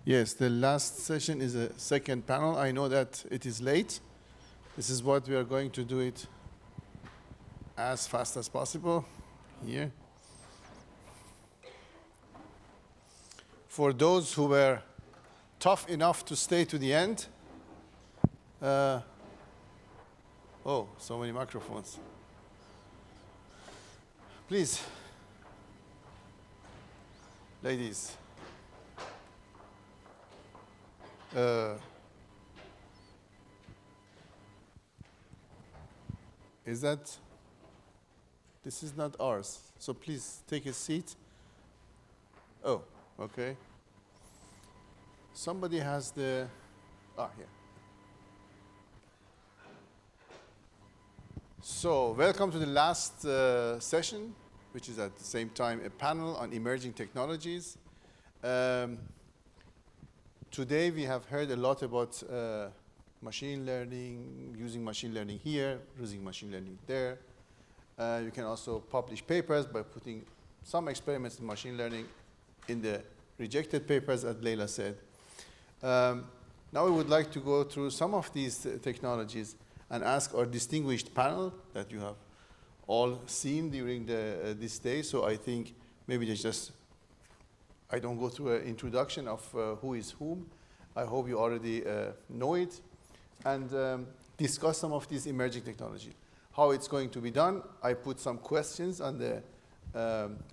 Yes, the last session is a second panel. I know that it is late. This is what we are going to do it as fast as possible here. For those who were tough enough to stay to the end. Oh, so many microphones. Please, ladies. This is not ours, so please take a seat. Oh, okay. Somebody has the, here. So, welcome to the last session, which is at the same time a panel on emerging technologies. Today we have heard a lot about machine learning, using machine learning here, using machine learning there. You can also publish papers by putting some experiments in machine learning in the rejected papers, as Leila said. Now we would like to go through some of these technologies and ask our distinguished panel that you have all seen during this day. So I think maybe I don't go through an introduction of who is whom. I hope you already know it. And discuss some of these emerging technology. How it's going to be done, I put some questions on the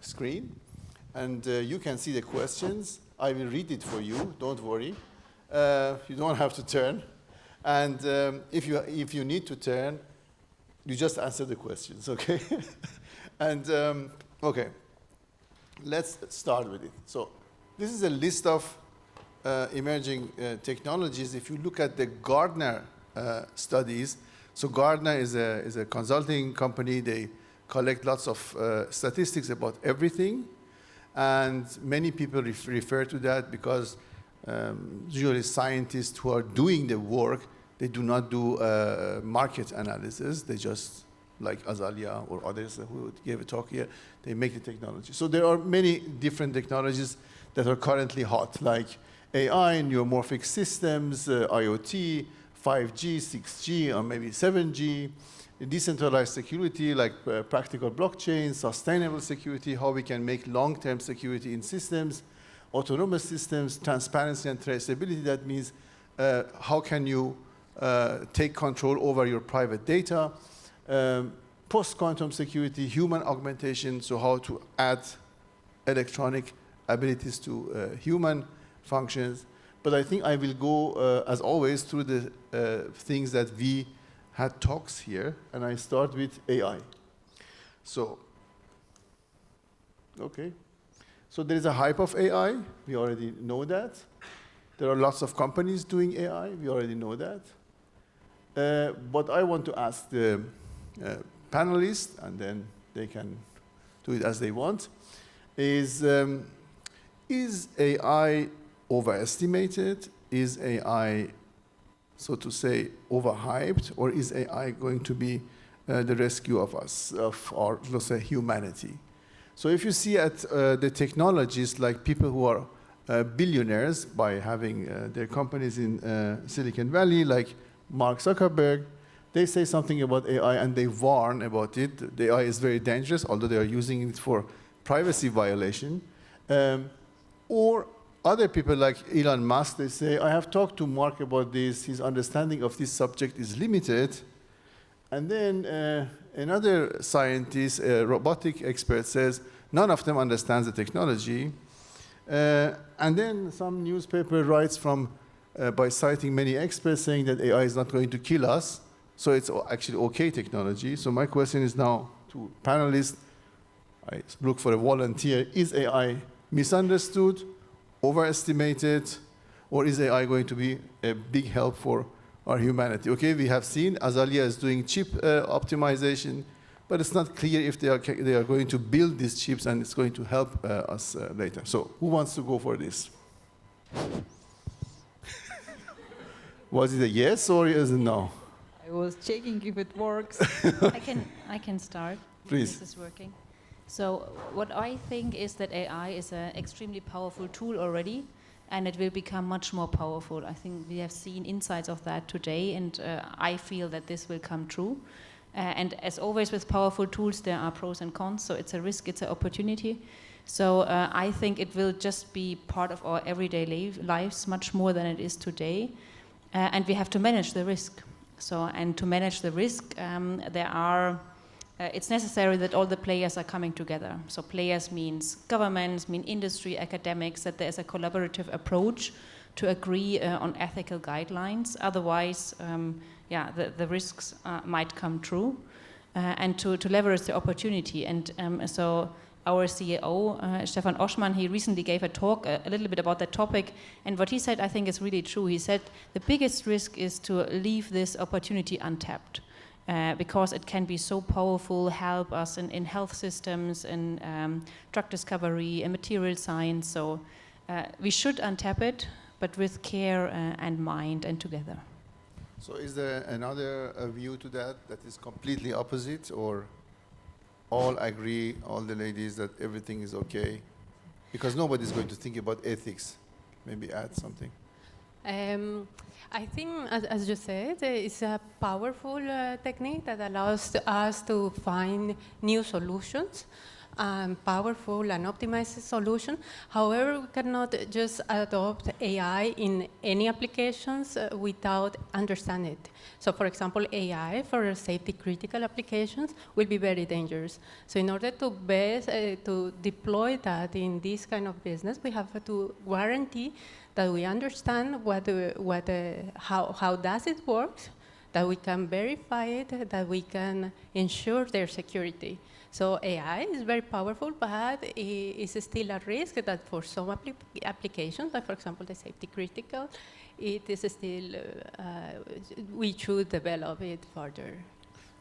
screen. And you can see the questions. I will read it for you, don't worry. You don't have to turn. And if you need to turn, you just answer the questions, okay? And okay, let's start with it. So this is a list of emerging technologies. If you look at the Gartner studies, so Gartner is a consulting company. They collect lots of statistics about everything. And many people refer to that because usually scientists who are doing the work, they do not do market analysis. They just, like Azalea or others who gave a talk here, they make the technology. So there are many different technologies that are currently hot, like AI, neuromorphic systems, IoT, 5G, 6G, or maybe 7G, decentralized security, like practical blockchain, sustainable security, how we can make long-term security in systems, autonomous systems, transparency and traceability. That means how can you take control over your private data, post-quantum security, human augmentation, so how to add electronic abilities to human functions. But I think I will go, as always, through the things that we had talks here, and I start with AI. So, okay. So there is a hype of AI. We already know that. There are lots of companies doing AI. We already know that. But I want to ask the panelists, and then they can do it as they want, is AI overestimated? Is AI, so to say, overhyped? Or is AI going to be the rescue of us, of our, let's say, humanity? So if you see at the technologies, like people who are billionaires by having their companies in Silicon Valley, like Mark Zuckerberg, they say something about AI and they warn about it. The AI is very dangerous, although they are using it for privacy violation. Or other people like Elon Musk, they say, I have talked to Mark about this. His understanding of this subject is limited. And then another scientist, a robotic expert, says, none of them understands the technology. And then some newspaper writes by citing many experts saying that AI is not going to kill us. So it's actually okay technology. So my question is now to panelists. I look for a volunteer. Is AI misunderstood, overestimated, or is AI going to be a big help for our humanity? Okay, we have seen Azalea is doing chip optimization, but it's not clear if they are going to build these chips and it's going to help us later. So who wants to go for this? Was it a yes or is it no? I was checking if it works. I can start. Please. This is working. So what I think is that AI is an extremely powerful tool already, and it will become much more powerful. I think we have seen insights of that today, and I feel that this will come true. And as always with powerful tools, there are pros and cons, so it's a risk, it's an opportunity. So I think it will just be part of our everyday lives much more than it is today, and we have to manage the risk. So, and to manage the risk, it's necessary that all the players are coming together. So players means governments, mean industry, academics, that there's a collaborative approach to agree on ethical guidelines. Otherwise, the risks might come true, and to leverage the opportunity. And so our CEO, Stefan Oschmann, he recently gave a talk a little bit about that topic, and what he said I think is really true. He said the biggest risk is to leave this opportunity untapped, because it can be so powerful, help us in health systems, in drug discovery, in material science. So we should untap it, but with care and mind and together. So is there another view to that is completely opposite, or all agree, all the ladies, that everything is okay? Because nobody's going to think about ethics. Maybe add something. I think, as you said, it's a powerful technique that allows us to find new solutions, powerful and optimized solution. However, we cannot just adopt AI in any applications without understanding it. So, for example, AI for safety critical applications will be very dangerous. So, in order to to deploy that in this kind of business, we have to guarantee that we understand how does it work, that we can verify it, that we can ensure their security. So AI is very powerful, but it is still a risk that for some applications, like for example the safety critical, it is still, we should develop it further.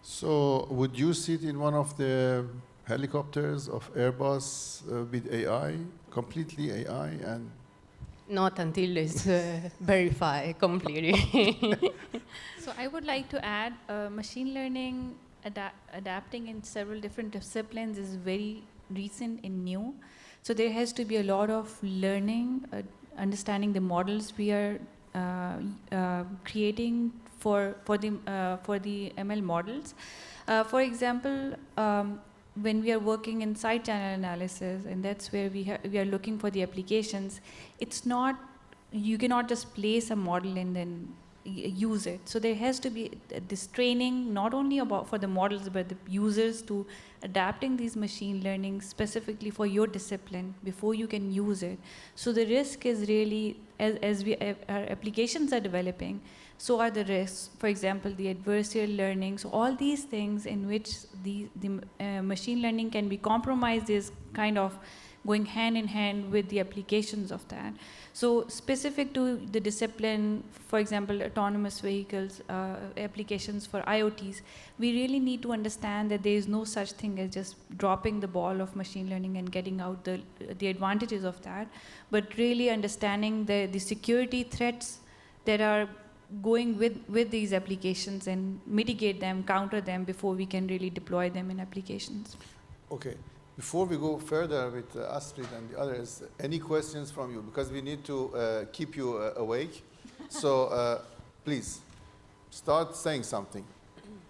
So would you sit in one of the helicopters of Airbus with AI, completely AI? And not until it's verified completely. So I would like to add machine learning adapting in several different disciplines is very recent and new. So there has to be a lot of learning, understanding the models we are creating for the ML models. For example, when we are working in side channel analysis, and that's where we are looking for the applications, it's not, you cannot just place a model and then use it. So there has to be this training, not only for the models, but the users to adapting these machine learning specifically for your discipline before you can use it. So the risk is really, as our applications are developing, so are the risks. For example, the adversarial learning. So all these things in which the machine learning can be compromised is kind of going hand in hand with the applications of that. So specific to the discipline, for example, autonomous vehicles, applications for IoTs, we really need to understand that there is no such thing as just dropping the ball of machine learning and getting out the advantages of that, but really understanding the security threats that are going with these applications and mitigate them, counter them before we can really deploy them in applications. Okay. Before we go further with Astrid and the others, any questions from you? Because we need to keep you awake. So please, start saying something.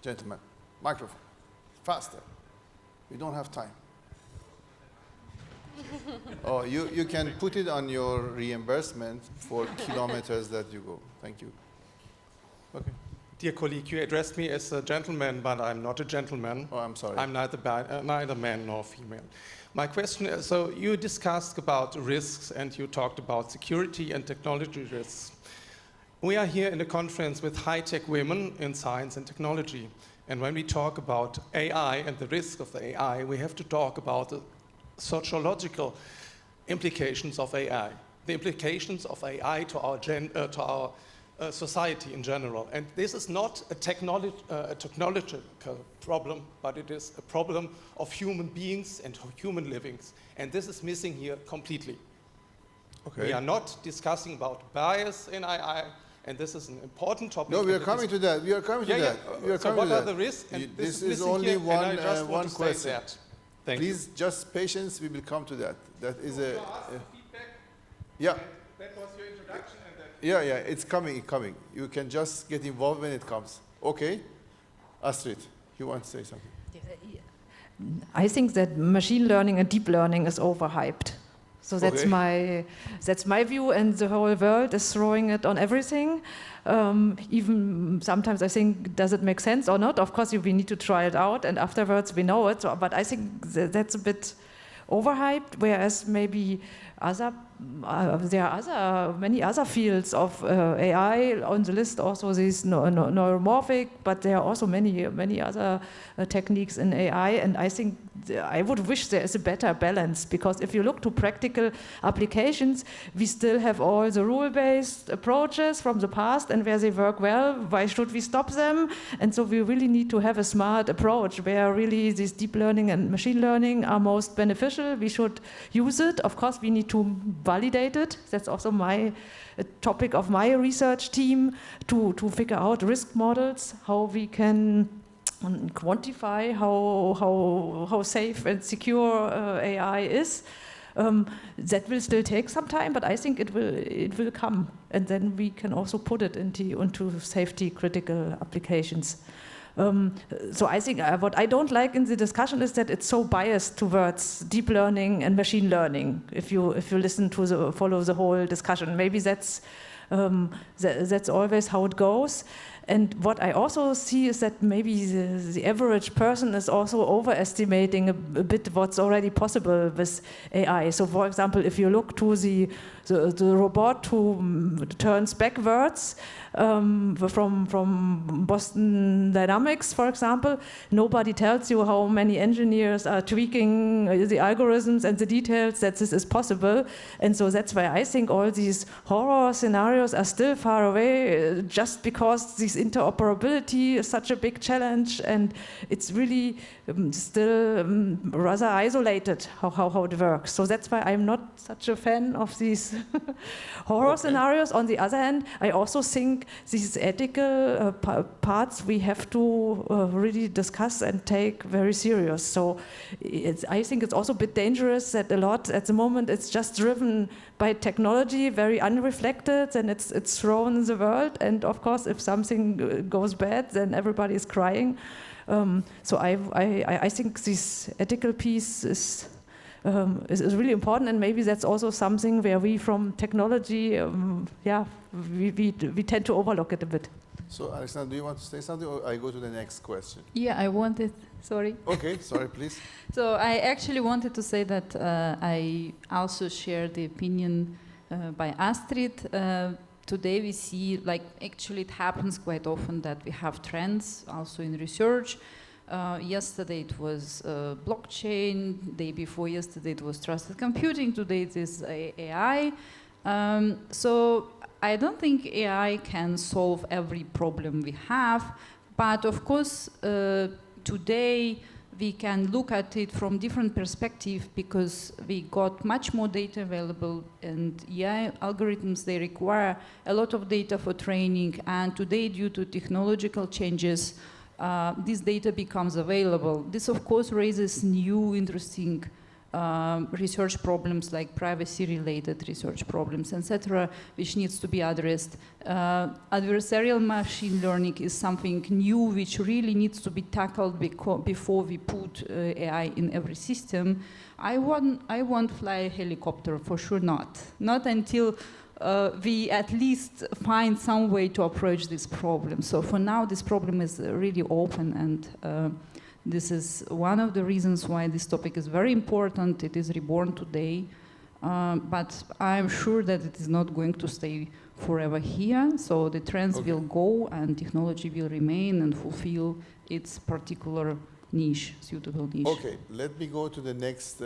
Gentlemen, microphone, faster. We don't have time. Oh, you can put it on your reimbursement for kilometers that you go. Thank you. Okay. Dear colleague, you addressed me as a gentleman, but I'm not a gentleman. Oh, I'm sorry. I'm neither man nor female. My question is, so you discussed about risks and you talked about security and technology risks. We are here in a conference with high-tech women in science and technology. And when we talk about AI and the risk of the AI, we have to talk about the sociological implications of AI, the implications of AI to our society in general. And this is not a technological problem, but it is a problem of human beings and human livings. And this is missing here completely. Okay. We are not discussing about bias in AI, and this is an important topic. No, we are coming to that. We are coming to that. We are so coming what to are that. the risks? And This is is only here, one, and I just one want to question. say that. Thank Please, just patience. We will come to that. That is you. a. You asked for feedback? Yeah. That was Yeah, it's coming. You can just get involved when it comes. Okay, Astrid, you want to say something? I think that machine learning and deep learning is overhyped. So that's my view, and the whole world is throwing it on everything. Even sometimes I think, does it make sense or not? Of course, we need to try it out, and afterwards we know it. So, but I think that's a bit overhyped. Whereas maybe there are many other fields of AI on the list. Also, these neuromorphic, but there are also many other techniques in AI. And I think I would wish there is a better balance, because if you look to practical applications, we still have all the rule-based approaches from the past, and where they work well, why should we stop them? And so we really need to have a smart approach where really this deep learning and machine learning are most beneficial. We should use it. Of course, we need to validate it. That's also a topic of my research team, to figure out risk models, how we can quantify how safe and secure AI is. That will still take some time, but I think it will come, and then we can also put it into safety critical applications. So I think what I don't like in the discussion is that it's so biased towards deep learning and machine learning. If you listen to follow the whole discussion, maybe that's always how it goes. And what I also see is that maybe the average person is also overestimating a bit what's already possible with AI. So, for example, if you look to the robot who turns backwards from Boston Dynamics, for example, nobody tells you how many engineers are tweaking the algorithms and the details that this is possible. And so that's why I think all these horror scenarios are still far away, just because this interoperability is such a big challenge, and it's really still rather isolated how it works. So that's why I'm not such a fan of these horror scenarios. On the other hand, I also think these ethical parts we have to really discuss and take very serious. So I think it's also a bit dangerous that a lot at the moment it's just driven by technology, very unreflected, and it's thrown in the world. And of course, if something goes bad, then everybody is crying. So I think this ethical piece is really important, and maybe that's also something where we from technology, we tend to overlook it a bit. So, Alexandra, do you want to say something, or I go to the next question? Yeah, I wanted, sorry. Okay, sorry, please. So I actually wanted to say that I also share the opinion by Astrid. Today we see, like, actually it happens quite often that we have trends also in research. Yesterday it was blockchain, day before yesterday it was trusted computing, today it is AI. So I don't think AI can solve every problem we have, but of course today we can look at it from different perspectives, because we got much more data available, and AI algorithms, they require a lot of data for training, and today due to technological changes this data becomes available. This of course raises new interesting research problems, like privacy-related research problems, etc., which needs to be addressed. Adversarial machine learning is something new which really needs to be tackled before we put AI in every system. I won't fly a helicopter, for sure not. Not until we at least find some way to approach this problem. So for now, this problem is really open, and this is one of the reasons why this topic is very important. It is reborn today, but I'm sure that it is not going to stay forever here. So the trends will go, and technology will remain and fulfill its particular niche, suitable niche. Okay, let me go to the next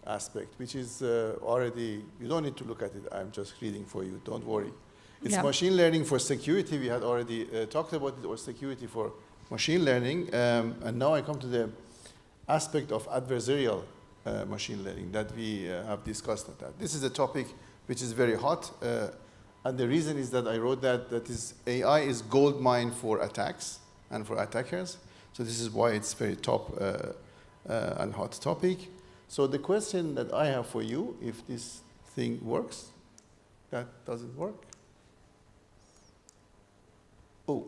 aspect, which is already, you don't need to look at it, I'm just reading for you, don't worry. It's machine learning for security. We had already talked about it, or security for machine learning, and now I come to the aspect of adversarial machine learning that we have discussed at that. This is a topic which is very hot, and the reason is that I wrote that is AI is gold mine for attacks and for attackers. So this is why it's very top and hot topic. So the question that I have for you, if this thing works, That doesn't work. Oh,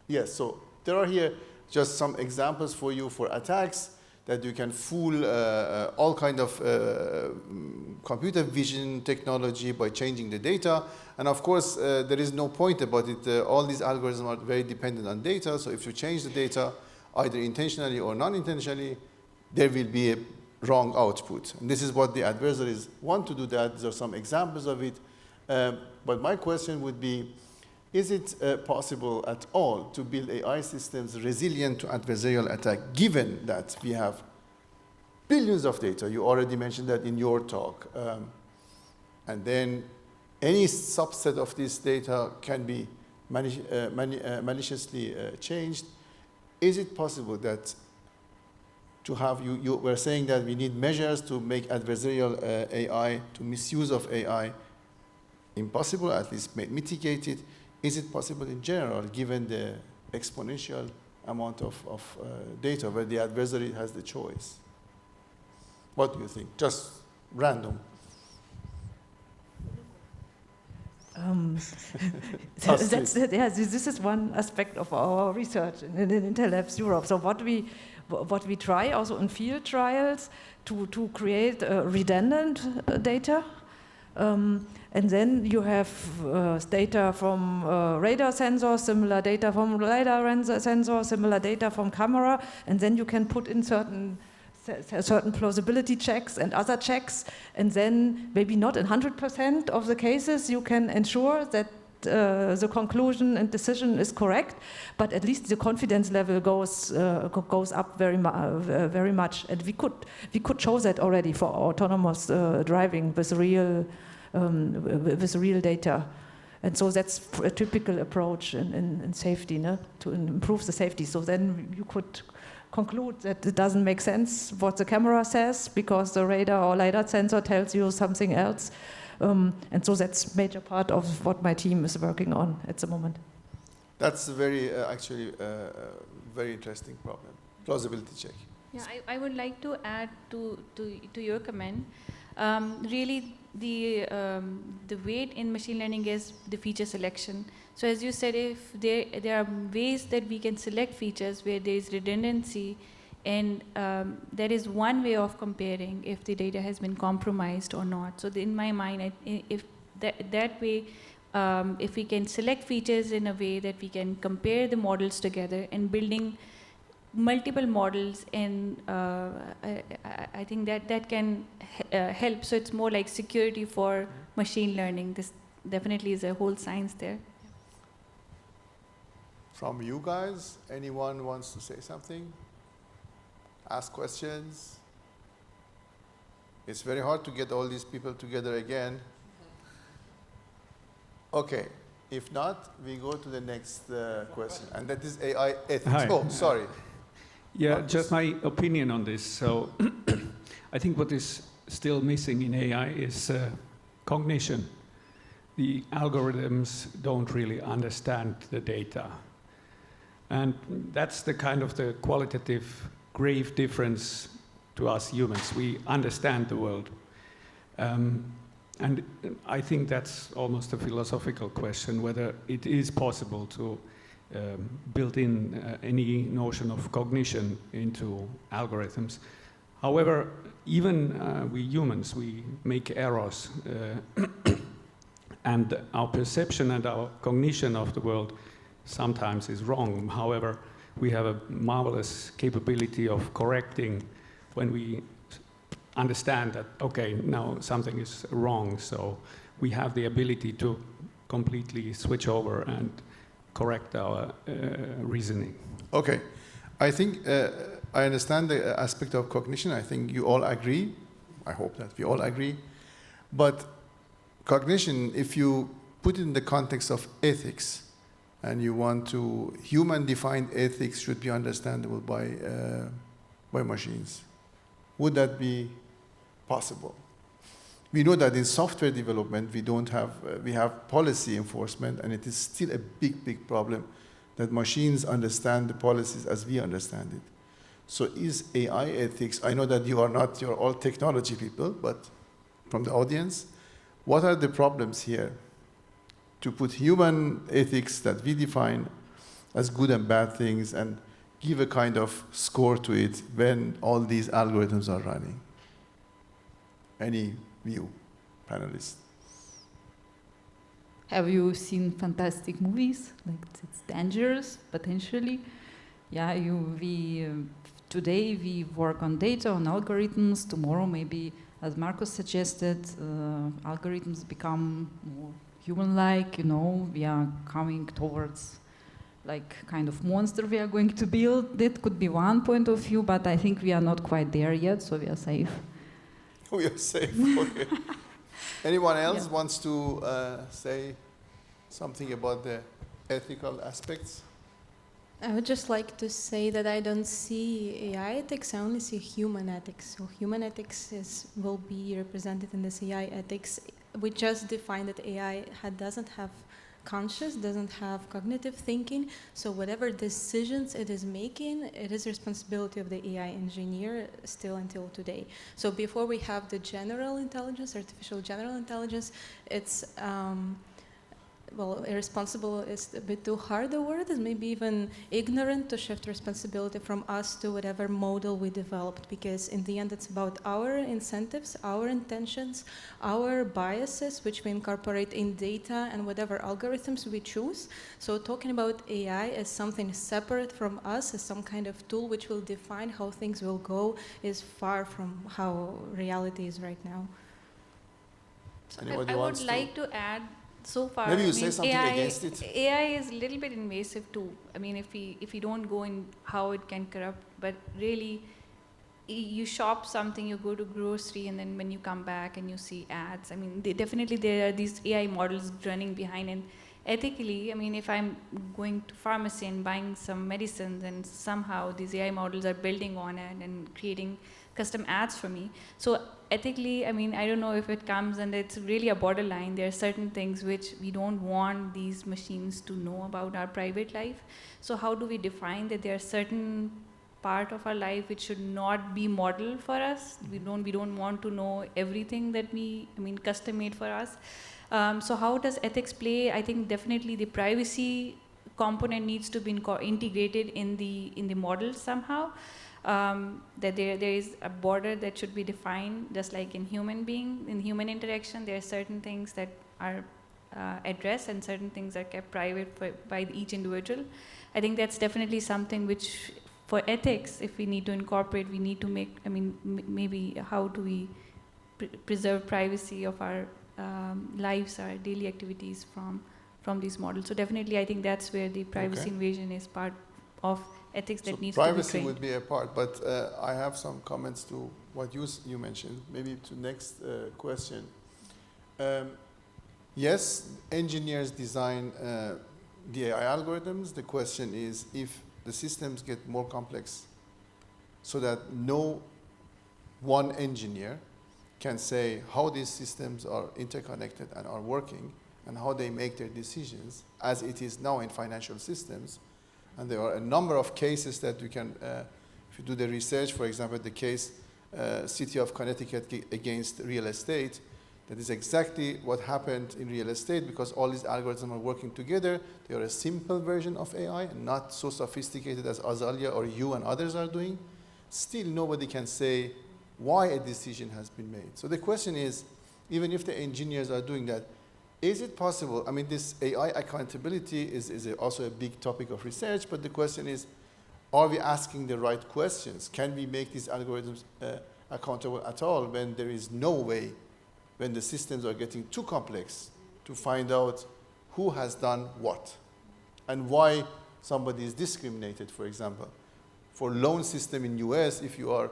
yes, so there are here just some examples for you for attacks that you can fool all kind of computer vision technology by changing the data. And of course, there is no point about it. All these algorithms are very dependent on data. So if you change the data, either intentionally or non-intentionally, there will be a wrong output. And this is what the adversaries want to do that. There are some examples of it. But my question would be, is it possible at all to build AI systems resilient to adversarial attack, given that we have billions of data? You already mentioned that in your talk. And then any subset of this data can be maliciously changed. Is it possible that to have, you were saying that we need measures to make adversarial AI, to misuse of AI, impossible, at least mitigate it? Is it possible in general, given the exponential amount of data where the adversary has the choice? What do you think? Just random. This is one aspect of our research in Intel Labs Europe. So what we try also in field trials to create redundant data. And then you have data from radar sensors, similar data from LiDAR sensor, similar data from camera, and then you can put in certain plausibility checks and other checks, and then maybe not in 100% of the cases you can ensure that the conclusion and decision is correct, but at least the confidence level goes up very much. And we could show that already for autonomous driving with real data. And so that's a typical approach in safety, no? To improve the safety. So then you could conclude that it doesn't make sense what the camera says because the radar or LiDAR sensor tells you something else. And so that's a major part of what my team is working on at the moment. That's a very, actually, very interesting problem. Plausibility check. Yeah, I would like to add to your comment. Really, the weight in machine learning is the feature selection. So as you said, if there are ways that we can select features where there is redundancy, and that is one way of comparing if the data has been compromised or not. So in my mind, if that way, if we can select features in a way that we can compare the models together and building multiple models, and I think that can help. So it's more like security for machine learning. This definitely is a whole science there. From you guys, anyone wants to say something? Ask questions? It's very hard to get all these people together again. Okay, if not, we go to the next question, and that is AI ethics. Hi. Oh, sorry. Yeah, just my opinion on this. So I think what is still missing in AI is cognition. The algorithms don't really understand the data. And that's the kind of the qualitative grave difference to us humans. We understand the world. And I think that's almost a philosophical question, whether it is possible to build in any notion of cognition into algorithms. However, even we humans, we make errors. And our perception and our cognition of the world sometimes is wrong. However, we have a marvelous capability of correcting when we understand that, okay, now something is wrong. So we have the ability to completely switch over and correct our reasoning. Okay, I think I understand the aspect of cognition. I think you all agree. I hope that we all agree. But cognition, if you put it in the context of ethics, and you want to, human-defined ethics should be understandable by machines. Would that be possible? We know that in software development, we have policy enforcement, and it is still a big, big problem that machines understand the policies as we understand it. So is AI ethics, I know that you're all technology people, but from the audience, what are the problems here? to put human ethics that we define as good and bad things and give a kind of score to it when all these algorithms are running? Any view, panelists? Have you seen fantastic movies? Like it's dangerous, potentially. Yeah, today we work on data, on algorithms. Tomorrow, maybe, as Marcus suggested, algorithms become more human-like. You know, we are coming towards like kind of monster we are going to build. That could be one point of view, but I think we are not quite there yet, so we are safe. We are safe. Okay. Anyone else wants to say something about the ethical aspects? I would just like to say that I don't see AI ethics, I only see human ethics. So human ethics will be represented in this AI ethics. We just define that AI doesn't have conscious, doesn't have cognitive thinking, so whatever decisions it is making, it is responsibility of the AI engineer still until today. So before we have the general intelligence, artificial general intelligence, it's well, irresponsible is a bit too hard a word, is maybe even ignorant to shift responsibility from us to whatever model we developed, because in the end it's about our incentives, our intentions, our biases, which we incorporate in data and whatever algorithms we choose. So talking about AI as something separate from us, as some kind of tool which will define how things will go, is far from how reality is right now. Anybody I wants would like to add, so far, maybe you say something AI, against it? AI is a little bit invasive too. I mean, if we don't go in how it can corrupt, but really, you shop something, you go to grocery, and then when you come back and you see ads, I mean, definitely there are these AI models running behind. And ethically, I mean, if I'm going to pharmacy and buying some medicines, and somehow these AI models are building on it and creating custom ads for me. So ethically, I mean, I don't know if it comes, and it's really a borderline. There are certain things which we don't want these machines to know about our private life. So how do we define that there are certain part of our life which should not be model for us? We don't want to know everything that custom made for us. So how does ethics play? I think definitely the privacy component needs to be integrated in the model somehow. That there is a border that should be defined, just like in human interaction, there are certain things that are addressed and certain things are kept private by each individual. I think that's definitely something which, for ethics, if we need to incorporate, we need to make, maybe how do we preserve privacy of our lives, our daily activities from these models. So definitely I think that's where the privacy invasion is part of ethics that needs to be trained. Privacy would be a part, but I have some comments to what you mentioned. Maybe to next question. Yes, engineers design the AI algorithms. The question is if the systems get more complex so that no one engineer can say how these systems are interconnected and are working and how they make their decisions, as it is now in financial systems. And there are a number of cases that you can, if you do the research, for example, the case City of Connecticut against real estate, that is exactly what happened in real estate, because all these algorithms are working together. They are a simple version of AI and not so sophisticated as Azalia or you and others are doing. Still, nobody can say why a decision has been made. So the question is, even if the engineers are doing that, is it possible? I mean, this AI accountability is also a big topic of research, but the question is, are we asking the right questions? Can we make these algorithms accountable at all when there is no way, when the systems are getting too complex, to find out who has done what and why somebody is discriminated, for example. For loan system in US, if you are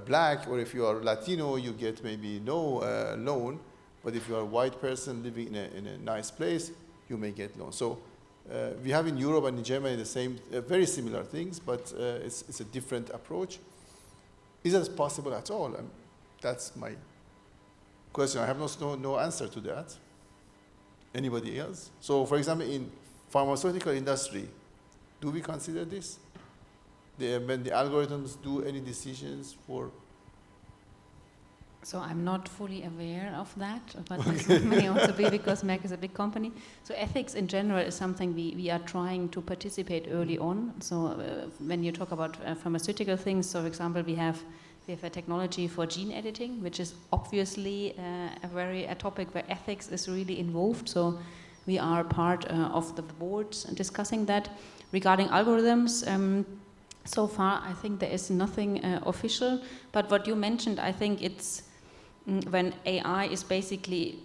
black or if you are Latino, you get maybe no loan. But if you are a white person living in a nice place, you may get loans. So we have in Europe and in Germany the same, very similar things, but it's a different approach. Is that possible at all? That's my question. I have no answer to that. Anybody else? So for example, in pharmaceutical industry, do we consider this? When the algorithms do any decisions for So I'm not fully aware of that, but it may also be because Merck is a big company. So ethics in general is something we are trying to participate early on. So when you talk about pharmaceutical things, so for example, we have a technology for gene editing, which is obviously a topic where ethics is really involved. So we are part of the boards discussing that. Regarding algorithms, so far I think there is nothing official, but what you mentioned, I think it's when AI is basically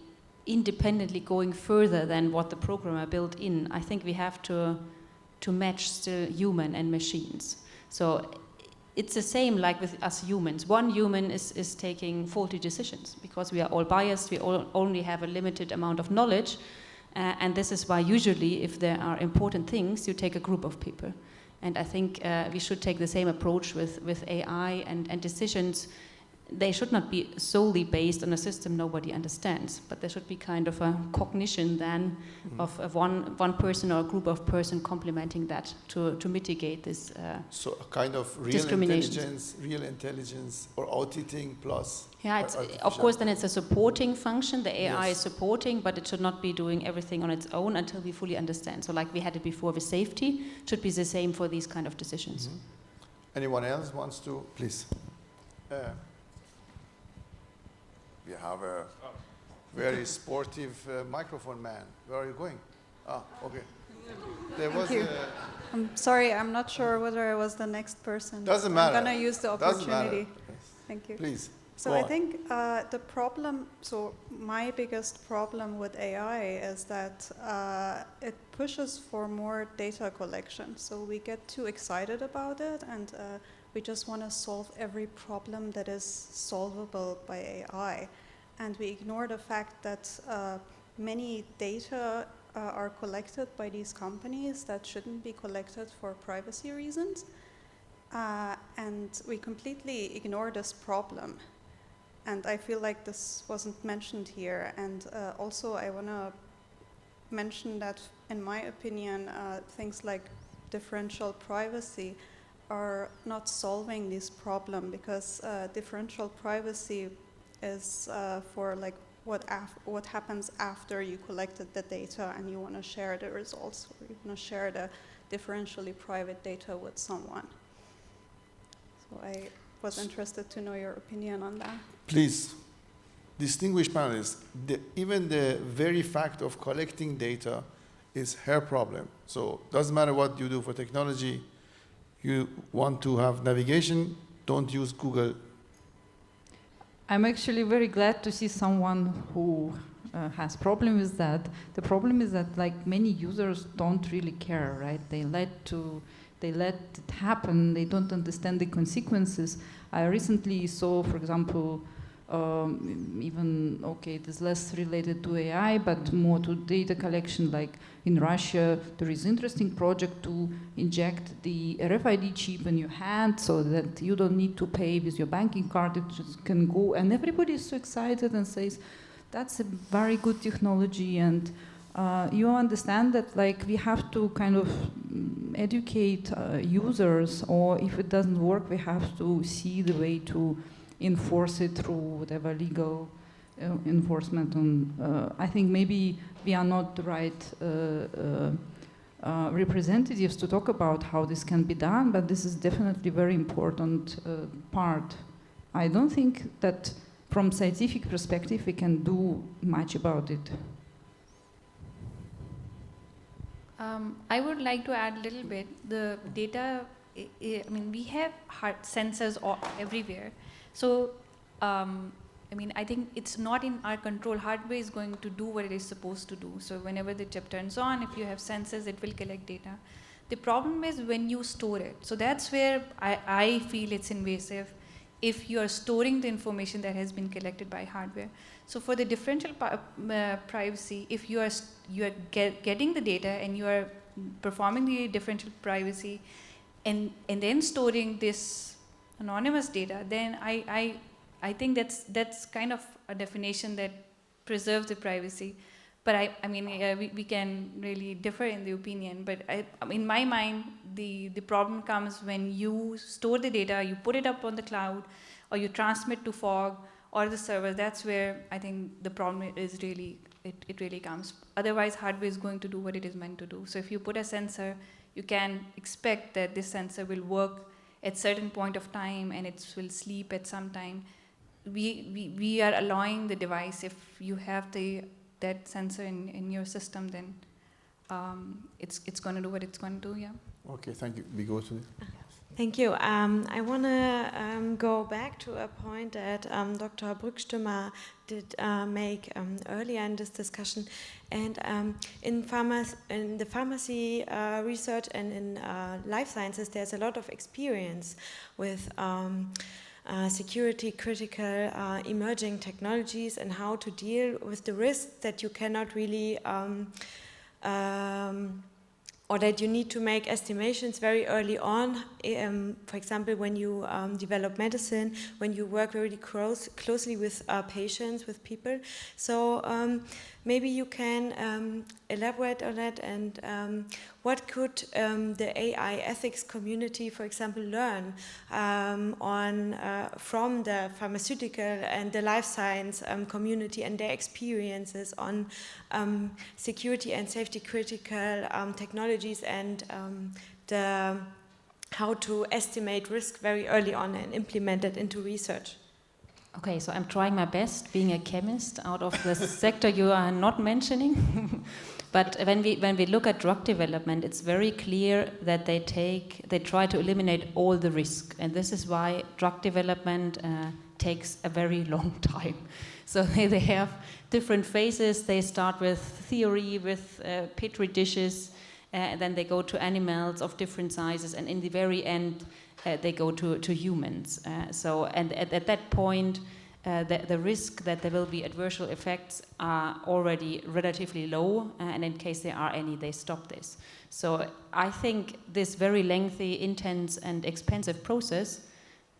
independently going further than what the programmer built in. I think we have to match still human and machines. So it's the same like with us humans. One human is taking faulty decisions because we are all biased, we all only have a limited amount of knowledge, and this is why usually if there are important things, you take a group of people. And I think we should take the same approach with AI and decisions. They should not be solely based on a system nobody understands, but there should be kind of a cognition then of one person or a group of person complementing that to mitigate this so a kind of real intelligence or auditing plus. Yeah, it's, of course then it's a supporting function. The AI is supporting, but it should not be doing everything on its own until we fully understand. So like we had it before with safety, it should be the same for these kind of decisions. Anyone else wants to, please? We have a very sportive microphone man. Where are you going? Ah, okay. There was I'm sorry, I'm not sure whether I was the next person. Doesn't matter. I'm going to use the opportunity. Thank you. Please. So I think the problem, so my biggest problem with AI is that it pushes for more data collection. So we get too excited about it and we just want to solve every problem that is solvable by AI. And we ignore the fact that many data are collected by these companies that shouldn't be collected for privacy reasons. And we completely ignore this problem. And I feel like this wasn't mentioned here. And also I want to mention that, in my opinion, things like differential privacy are not solving this problem, because differential privacy is for like what happens after you collected the data and you want to share the results, or you want to share the differentially private data with someone. So I was interested to know your opinion on that. Please, distinguished panelists, even the very fact of collecting data is her problem. So doesn't matter what you do for technology. You want to have navigation, don't use Google. I'm actually very glad to see someone who has problem with that. The problem is that like many users don't really care, right? They let it happen. They don't understand the consequences. I recently saw, for example, this less related to AI, but more to data collection. Like in Russia, there is interesting project to inject the RFID chip in your hand so that you don't need to pay with your banking card. It just can go, and everybody is so excited and says, that's a very good technology. And you understand that like we have to kind of educate users, or if it doesn't work, we have to see the way to enforce it through whatever legal enforcement. I think maybe we are not the right representatives to talk about how this can be done, but this is definitely a very important part. I don't think that from scientific perspective we can do much about it. I would like to add a little bit. The data, I mean, we have sensors everywhere. So, I think it's not in our control. Hardware is going to do what it is supposed to do. So whenever the chip turns on, if you have sensors, it will collect data. The problem is when you store it. So that's where I feel it's invasive, if you are storing the information that has been collected by hardware. So for the differential privacy, if you are getting the data and you are performing the differential privacy and then storing this anonymous data, then I think that's kind of a definition that preserves the privacy. But we can really differ in the opinion. But in my mind, the problem comes when you store the data, you put it up on the cloud, or you transmit to fog, or the server. That's where I think the problem is really, it really comes. Otherwise, hardware is going to do what it is meant to do. So if you put a sensor, you can expect that this sensor will work at certain point of time and it will sleep at some time. We are allowing the device, if you have that sensor in your system, then it's going to do what it's going to do, yeah. Okay, thank you. We go to Thank you. I want to go back to a point that Dr. Bürckstümmer did make earlier in this discussion. And in the pharmacy research and in life sciences, there's a lot of experience with security critical emerging technologies and how to deal with the risks that you cannot really or that you need to make estimations very early on. For example, when you develop medicine, when you work very closely with patients, with people. So maybe you can elaborate on that, and what could the AI ethics community, for example, learn from the pharmaceutical and the life science community and their experiences on security and safety critical technologies and how to estimate risk very early on and implement it into research? Okay, so I'm trying my best, being a chemist out of the sector you are not mentioning. But when we look at drug development, it's very clear that they try to eliminate all the risk, and this is why drug development takes a very long time. So they have different phases. They start with theory, with petri dishes, and then they go to animals of different sizes, and in the very end, they go to humans. And at that point, the risk that there will be adverse effects are already relatively low, and in case there are any, they stop this. So I think this very lengthy, intense, and expensive process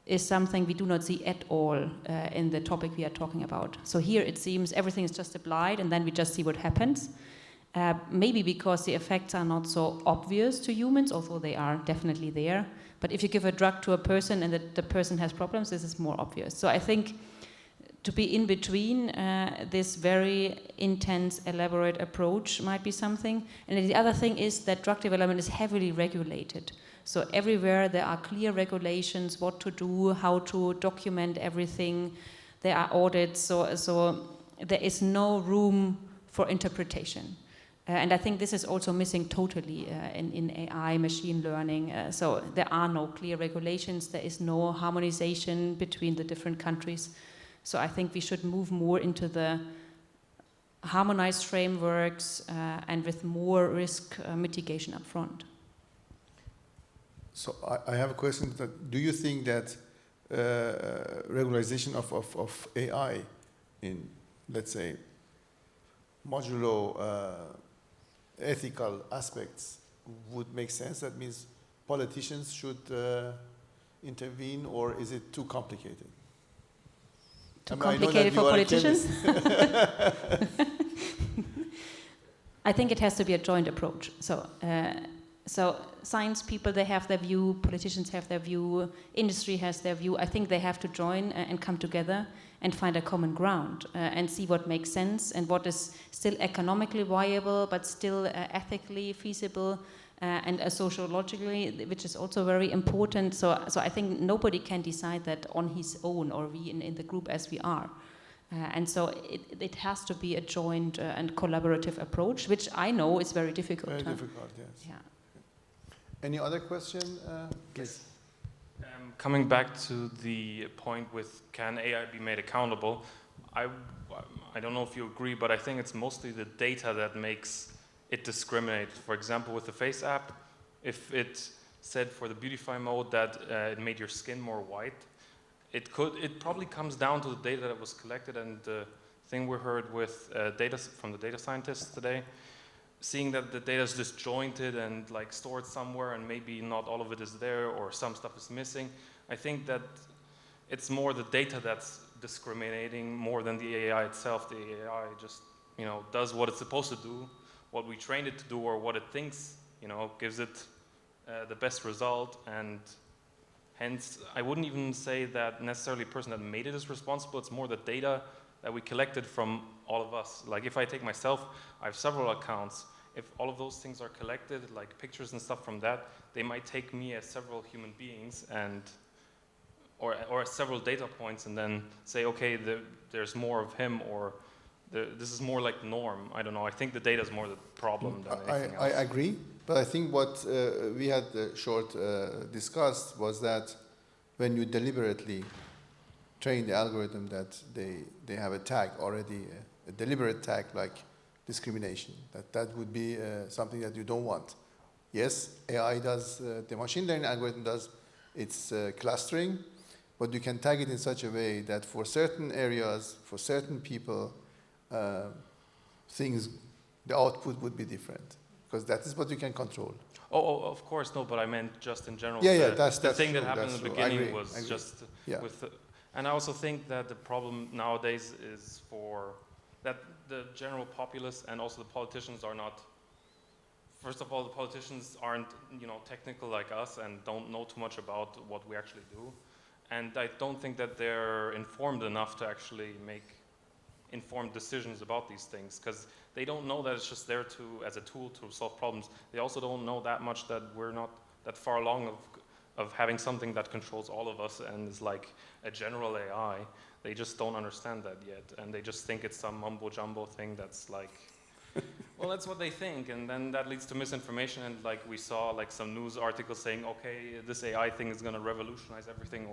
is something we do not see at all in the topic we are talking about. So here it seems everything is just applied, and then we just see what happens. Maybe because the effects are not so obvious to humans, although they are definitely there. But if you give a drug to a person and the person has problems, this is more obvious. So I think to be in between this very intense, elaborate approach might be something. And the other thing is that drug development is heavily regulated. So everywhere there are clear regulations, what to do, how to document everything. There are audits, so there is no room for interpretation. And I think this is also missing totally in AI, machine learning. So there are no clear regulations. There is no harmonization between the different countries. So I think we should move more into the harmonized frameworks and with more risk mitigation up front. So I have a question. Do you think that regularization of AI in, let's say, modulo ethical aspects would make sense? That means politicians should intervene, or is it too complicated? Too complicated for politicians? I think it has to be a joint approach. So science people, they have their view, politicians have their view, industry has their view. I think they have to join and come together and find a common ground and see what makes sense and what is still economically viable but still ethically feasible and sociologically, which is also very important. So I think nobody can decide that on his own, or we in the group as we are. And so it has to be a joint and collaborative approach, which I know is very difficult. Very difficult, yes. Yeah. Any other question? Please. Coming back to the point with can AI be made accountable, I don't know if you agree, but I think it's mostly the data that makes it discriminate. For example, with the Face app, if it said for the beautify mode that it made your skin more white, it probably comes down to the data that was collected, and the thing we heard with data from the data scientists today, seeing that the data is disjointed and like stored somewhere and maybe not all of it is there or some stuff is missing. I think that it's more the data that's discriminating more than the AI itself. The AI just, does what it's supposed to do, what we trained it to do, or what it thinks, gives it the best result. And Hence, I wouldn't even say that necessarily the person that made it is responsible. It's more the data that we collected from all of us. Like if I take myself, I have several accounts. If all of those things are collected, like pictures and stuff from that, they might take me as several human beings and or several data points and then say, okay, there's more of him, or this is more like the norm. I don't know. I think the data is more the problem than anything else. I agree, but I think what we had discussed was that when you deliberately train the algorithm that they have a tag already, a deliberate tag like discrimination, that would be something that you don't want. Yes, AI does, the machine learning algorithm does its clustering, but you can tag it in such a way that for certain areas, for certain people, the output would be different, because that is what you can control. Oh, of course, no, but I meant just in general. Yeah, that's the thing true, that happened in the beginning was just with, and I also think that the problem nowadays is that the general populace and also the politicians are not. First of all, the politicians aren't, technical like us and don't know too much about what we actually do, and I don't think that they're informed enough to actually make informed decisions about these things, because they don't know that it's just there as a tool to solve problems. They also don't know that much that we're not that far along of having something that controls all of us and is like a general AI. They just don't understand that yet, and they just think it's some mumbo jumbo thing that's like, well, that's what they think, and then that leads to misinformation. And like we saw like some news articles saying, okay, this AI thing is going to revolutionize everything,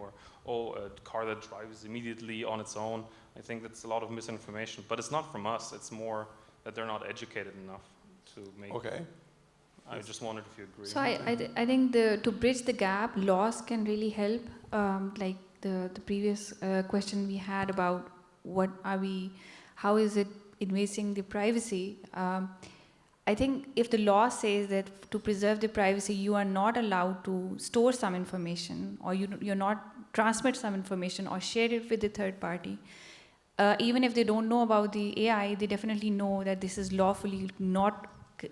or a car that drives immediately on its own. I think that's a lot of misinformation, but it's not from us. It's more that they're not educated enough to make. Okay. I just wondered if you agree. So I think to bridge the gap, laws can really help. Like the previous question we had about how is it invading the privacy? I think if the law says that to preserve the privacy, you are not allowed to store some information, or you're not transmit some information or share it with the third party. Even if they don't know about the AI, they definitely know that this is lawfully not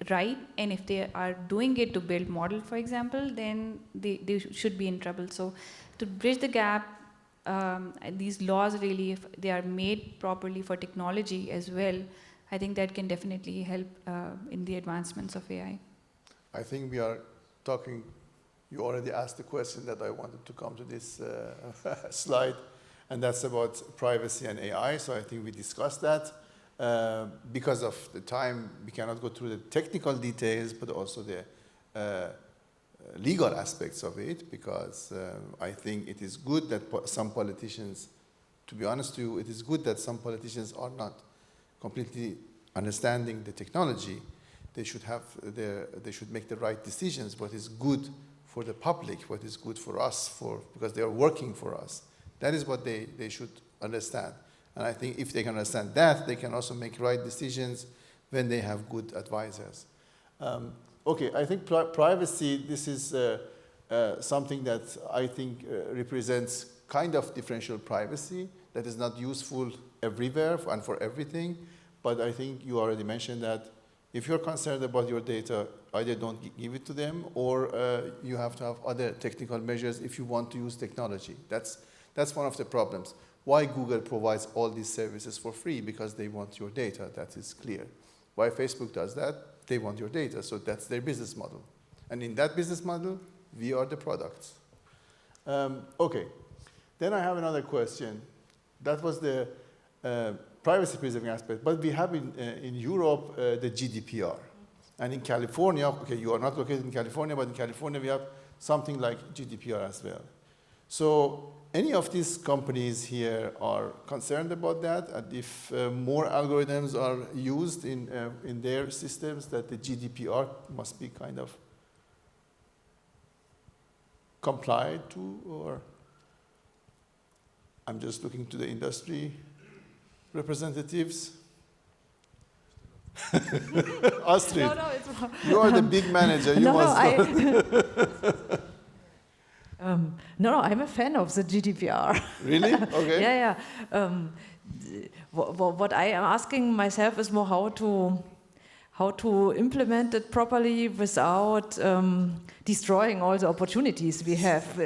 right, and if they are doing it to build model, for example, then they should be in trouble. So to bridge the gap, these laws really, if they are made properly for technology as well, I think that can definitely help in the advancements of AI. I think we are talking, you already asked the question that I wanted to come to this slide, and that's about privacy and AI. So I think we discussed that. Because of the time, we cannot go through the technical details, but also the legal aspects of it, because I think it is good that some politicians, to be honest with you, it is good that some politicians are not completely understanding the technology. They should make the right decisions, what is good for the public, what is good for us, because they are working for us. That is what they should understand. And I think if they can understand that, they can also make right decisions when they have good advisors. Okay, I think privacy, this is something that I think represents kind of differential privacy that is not useful everywhere and for everything. But I think you already mentioned that if you're concerned about your data, either don't give it to them, or you have to have other technical measures if you want to use technology. That's one of the problems. Why Google provides all these services for free? Because they want your data, that is clear. Why Facebook does that? They want your data, so that's their business model. And in that business model, we are the products. Okay, then I have another question. That was the privacy preserving aspect, but we have in Europe the GDPR. And in California, okay, you are not located in California, but in California we have something like GDPR as well. So any of these companies here are concerned about that, and if more algorithms are used in their systems, that the GDPR must be kind of complied to, or I'm just looking to the industry representatives. Astrid, you are the big manager. You must. No, I'm a fan of the GDPR. Really? Okay. Yeah. What I am asking myself is more how how to implement it properly without destroying all the opportunities we have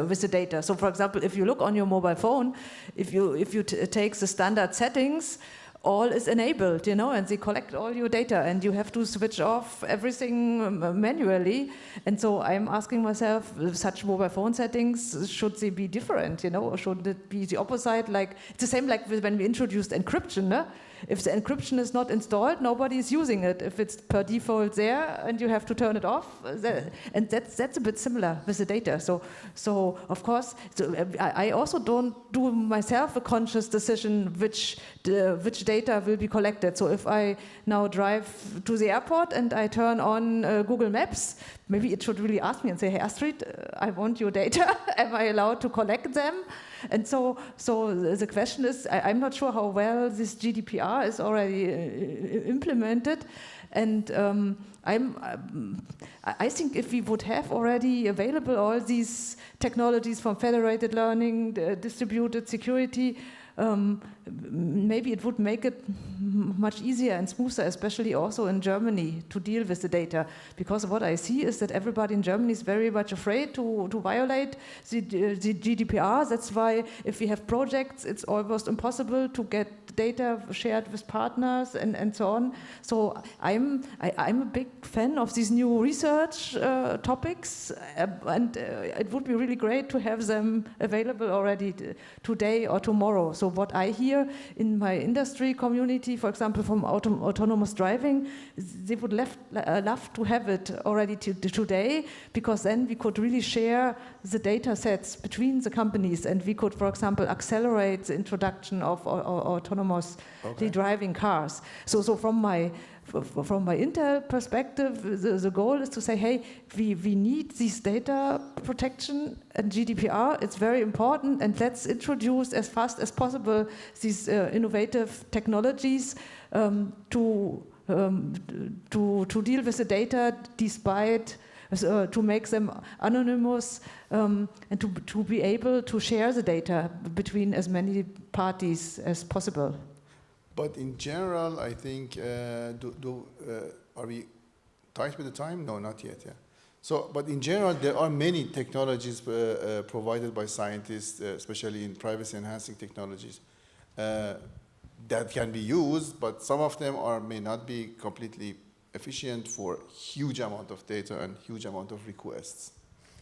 with the data. So, for example, if you look on your mobile phone, if you take the standard settings, all is enabled, you know, and they collect all your data, and you have to switch off everything manually. And so I'm asking myself, such mobile phone settings, should they be different, you know, or should it be the opposite? Like, it's the same like when we introduced encryption, no? If the encryption is not installed, nobody is using it. If it's per default there and you have to turn it off, and that's a bit similar with the data. So of course, I also don't do myself a conscious decision which data will be collected. So if I now drive to the airport and I turn on Google Maps, maybe it should really ask me and say, hey, Astrid, I want your data. Am I allowed to collect them? And so the question is, I'm not sure how well this GDPR is already implemented. And I think if we would have already available all these technologies from federated learning, distributed security, maybe it would make it much easier and smoother, especially also in Germany, to deal with the data. Because what I see is that everybody in Germany is very much afraid to violate the GDPR. That's why if we have projects, it's almost impossible to get data shared with partners and so on. So I'm a big fan of these new research topics, and it would be really great to have them available already today or tomorrow. So what I hear in my industry community, for example, from autonomous driving, they would love to have it already today, because then we could really share the data sets between the companies, and we could, for example, accelerate the introduction of autonomous driving cars. So from my Intel perspective, the goal is to say, hey, we need this data protection and GDPR. It's very important, and let's introduce as fast as possible these innovative technologies to deal with the data, despite to make them anonymous, and to be able to share the data between as many parties as possible. But in general, I think, are we tight with the time? No, not yet, yeah. So, but in general, there are many technologies provided by scientists, especially in privacy-enhancing technologies, that can be used, but some of them may not be completely efficient for huge amount of data and huge amount of requests.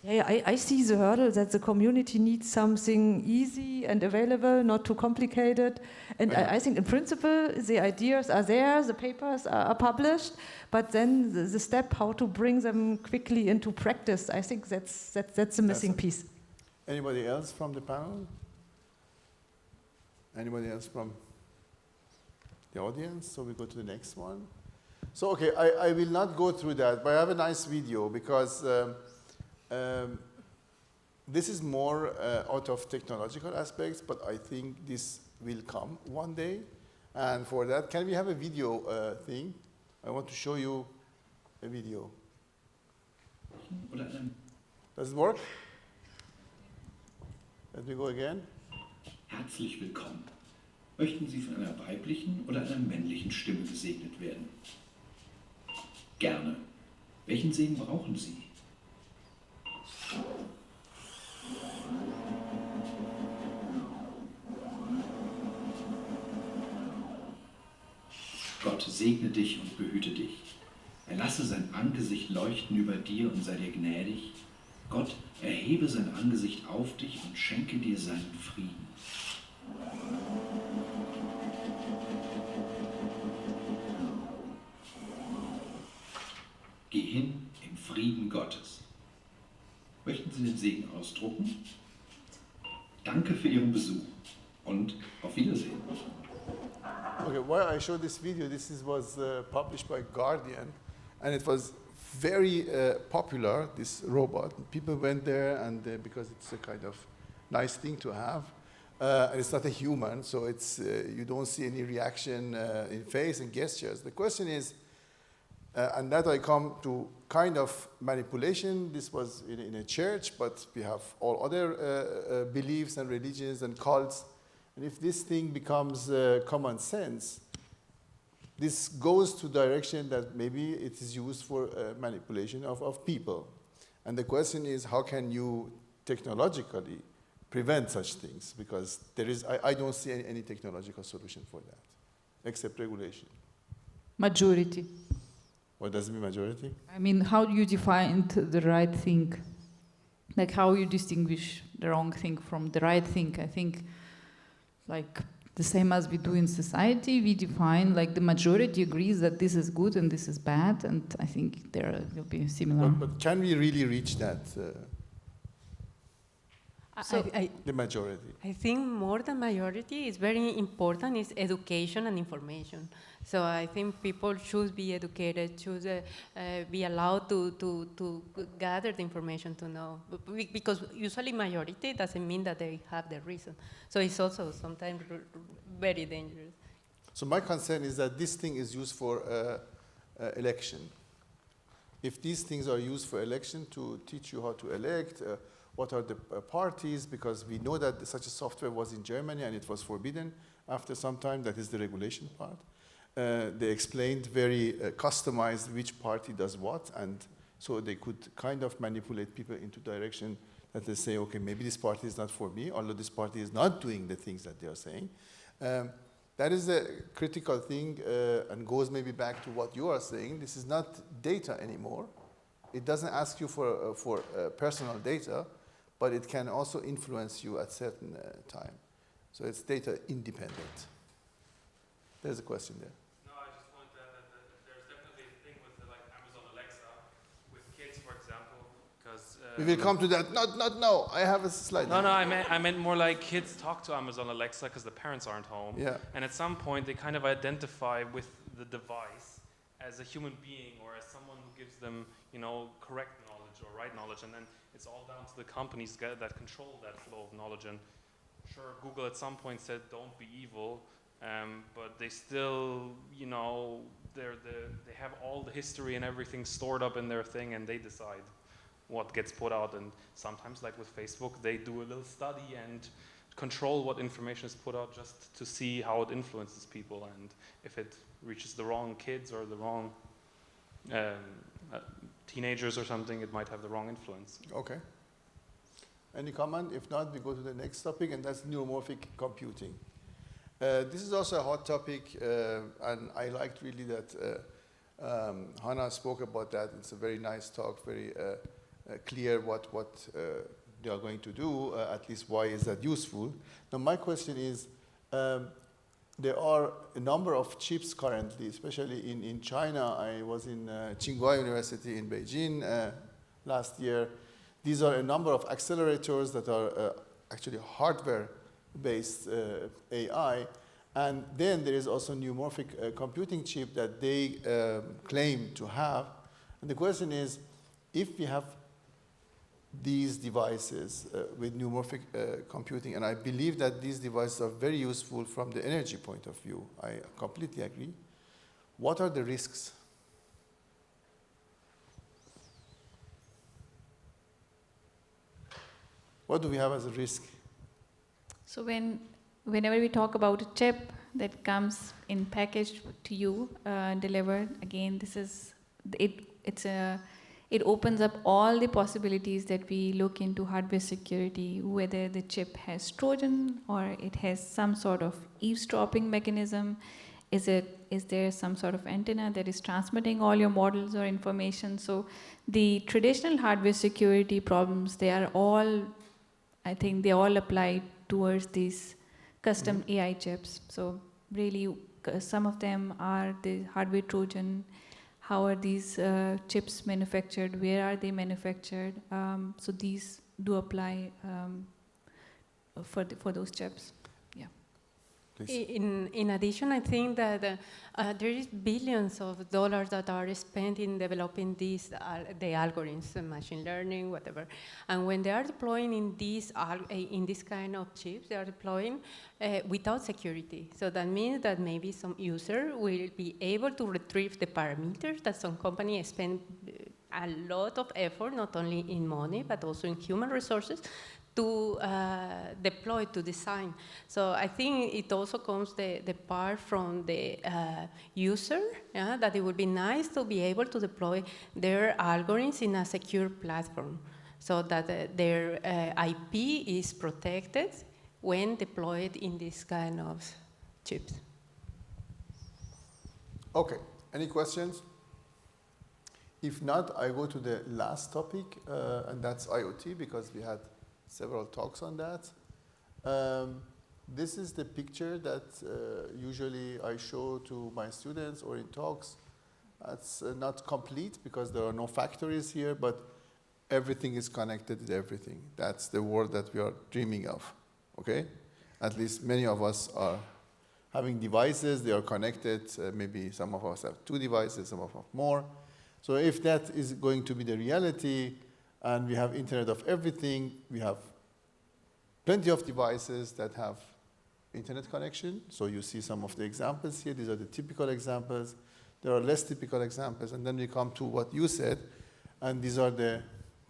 Yeah, I see the hurdle that the community needs something easy and available, not too complicated. And I think in principle, the ideas are there, the papers are published, but then the step how to bring them quickly into practice, I think that's the missing piece. Anybody else from the panel? Anybody else from the audience? So we go to the next one. So, okay, I will not go through that, but I have a nice video because this is more out of technological aspects, but I think this will come one day. And for that, can we have a video thing? I want to show you a video. Does it work? Let me go again. Herzlich willkommen. Möchten Sie von einer weiblichen oder einer männlichen Stimme gesegnet werden? Gerne. Welchen Segen brauchen Sie? Gott segne dich und behüte dich. Er lasse sein Angesicht leuchten über dir und sei dir gnädig. Gott erhebe sein Angesicht auf dich und schenke dir seinen Frieden. Geh hin im Frieden Gottes. Möchten Sie den Segen ausdrucken? Danke für Ihren Besuch und auf Wiedersehen. Okay, why I show this video, was published by Guardian, and it was very popular, this robot. People went there, and because it's a kind of nice thing to have, and it's not a human, so it's you don't see any reaction in face and gestures. The question is, and that I come to kind of manipulation. This was in a church, but we have all other beliefs and religions and cults. And if this thing becomes common sense, this goes to direction that maybe it is used for manipulation of people. And the question is, how can you technologically prevent such things? Because there is, I don't see any technological solution for that, except regulation. Majority. What does it mean, majority? I mean, how do you define the right thing? Like, how you distinguish the wrong thing from the right thing? I think, like, the same as we do in society, we define, like, the majority agrees that this is good and this is bad, and I think there will be similar. But can we really reach that? The majority. I think more than majority is very important is education and information. So I think people should be educated, should be allowed to gather the information to know. Because usually majority doesn't mean that they have the reason. So it's also sometimes very dangerous. So my concern is that this thing is used for election. If these things are used for election to teach you how to elect, what are the parties, because we know that such a software was in Germany and it was forbidden after some time, that is the regulation part. They explained very customized which party does what, and so they could kind of manipulate people into direction that they say, okay, maybe this party is not for me, although this party is not doing the things that they are saying. That is a critical thing and goes maybe back to what you are saying. This is not data anymore. It doesn't ask you for personal data, but it can also influence you at certain time. So it's data independent. There's a question there. No, I just want that there's definitely a thing with like Amazon Alexa with kids, for example, because we will come to that. Not now. I have a slide. No, I meant more like kids talk to Amazon Alexa because the parents aren't home. Yeah. And at some point they kind of identify with the device as a human being or as someone who gives them, you know, correct knowledge or right knowledge, and then it's all down to the companies that control that flow of knowledge. And sure, Google at some point said, "Don't be evil," but they still, you know, they have all the history and everything stored up in their thing, and they decide what gets put out. And sometimes, like with Facebook, they do a little study and control what information is put out just to see how it influences people, and if it reaches the wrong kids or the wrong teenagers or something, it might have the wrong influence. Okay. Any comment? If not, we go to the next topic, and that's neuromorphic computing. This is also a hot topic, and I liked really that Hannah spoke about that. It's a very nice talk, very clear what they are going to do, at least why is that useful. Now my question is, there are a number of chips currently, especially in China. I was in Tsinghua University in Beijing last year. These are a number of accelerators that are actually hardware-based AI. And then there is also neuromorphic computing chip that they claim to have. And the question is, if we have these devices with neuromorphic computing, and I believe that these devices are very useful from the energy point of view. I completely agree. What are the risks? What do we have as a risk? So whenever we talk about a chip that comes in packaged to you, delivered, again, this is it opens up all the possibilities that we look into hardware security, whether the chip has Trojan or it has some sort of eavesdropping mechanism. Is there some sort of antenna that is transmitting all your models or information? So the traditional hardware security problems, they are all, I think they all apply towards these custom AI chips. So really, some of them are the hardware Trojan. How are these chips manufactured? Where are they manufactured? So these do apply for those chips. Yeah. In addition, I think that there is billions of dollars that are spent in developing these the algorithms, machine learning, whatever. And when they are deploying in this kind of chips, they are deploying without security. So that means that maybe some user will be able to retrieve the parameters that some company spend a lot of effort, not only in money, but also in human resources, to deploy, to design. So I think it also comes the part from the user, yeah, that it would be nice to be able to deploy their algorithms in a secure platform so that their IP is protected when deployed in this kind of chips. Okay, any questions? If not, I go to the last topic, and that's IoT, because we had several talks on that. This is the picture that usually I show to my students or in talks. It's not complete because there are no factories here, but everything is connected with everything. That's the world that we are dreaming of, okay? At least many of us are having devices, they are connected. Maybe some of us have 2 devices, some of us have more. So if that is going to be the reality, and we have Internet of Everything, we have plenty of devices that have internet connection. So you see some of the examples here. These are the typical examples. There are less typical examples. And then we come to what you said. And these are the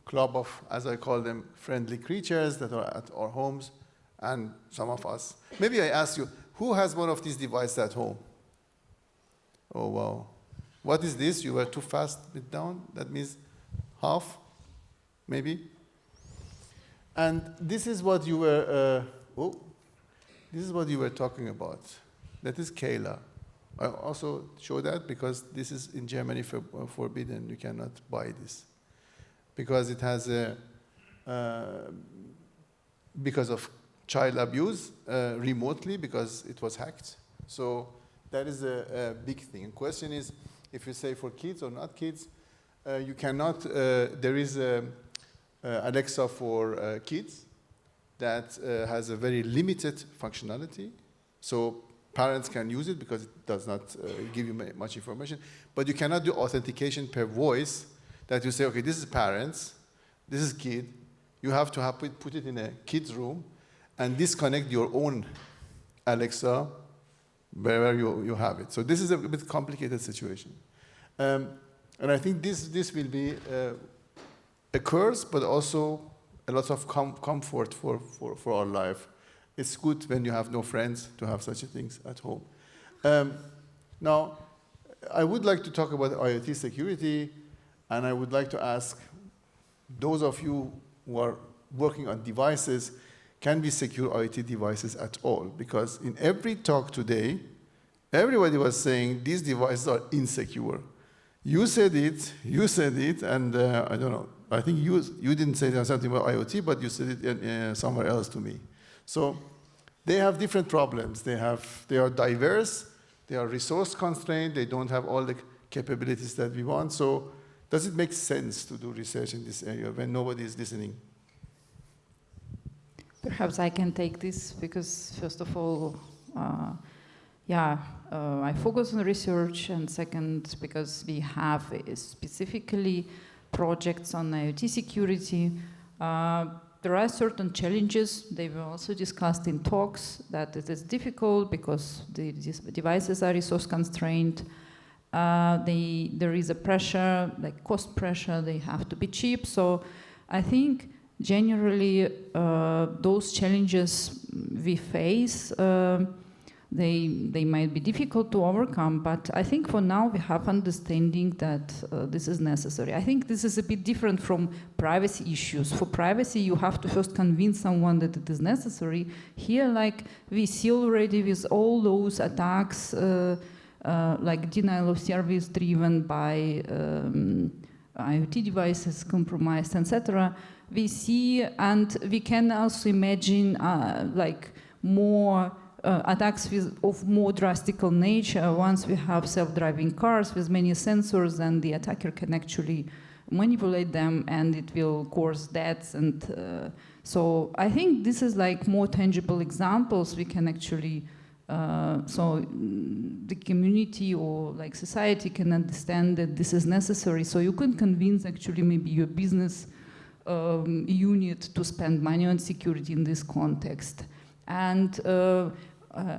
club of, as I call them, friendly creatures that are at our homes. And some of us. Maybe I ask you, who has one of these devices at home? Oh, wow. What is this? You were too fast with down. That means half, maybe. And this is what you were. This is what you were talking about. That is Kayla. I also show that because this is in Germany forbidden. You cannot buy this because it has a because of child abuse remotely because it was hacked. So that is a big thing. And question is, if you say for kids or not kids, you cannot. There is Alexa for kids that has a very limited functionality. So parents can use it because it does not give you much information. But you cannot do authentication per voice that you say, okay, this is parents, this is kid. You have to have put it in a kid's room and disconnect your own Alexa wherever you have it. So this is a bit complicated situation. And I think this will be a curse, but also a lot of comfort for our life. It's good when you have no friends to have such things at home. Now, I would like to talk about IoT security, and I would like to ask those of you who are working on devices, can we secure IoT devices at all? Because in every talk today, everybody was saying these devices are insecure. You said it, and I don't know. I think you didn't say something about IoT, but you said it somewhere else to me. So they have different problems. They are diverse. They are resource constrained. They don't have all the capabilities that we want. So does it make sense to do research in this area when nobody is listening? Perhaps I can take this because, first of all, I focus on research, and second, because we have specifically projects on IoT security. There are certain challenges. They were also discussed in talks that it is difficult because these devices are resource constrained. There is a pressure, like cost pressure, they have to be cheap. So I think generally those challenges we face, they might be difficult to overcome, but I think for now we have understanding that this is necessary. I think this is a bit different from privacy issues. For privacy, you have to first convince someone that it is necessary. Here, like we see already with all those attacks, like denial of service driven by IoT devices compromised, etc. We see, and we can also imagine like more attacks of more drastic nature. Once we have self-driving cars with many sensors, and the attacker can actually manipulate them, and it will cause deaths. And so I think this is like more tangible examples we can actually. So the community or like society can understand that this is necessary. So you can convince actually maybe your business unit to spend money on security in this context. And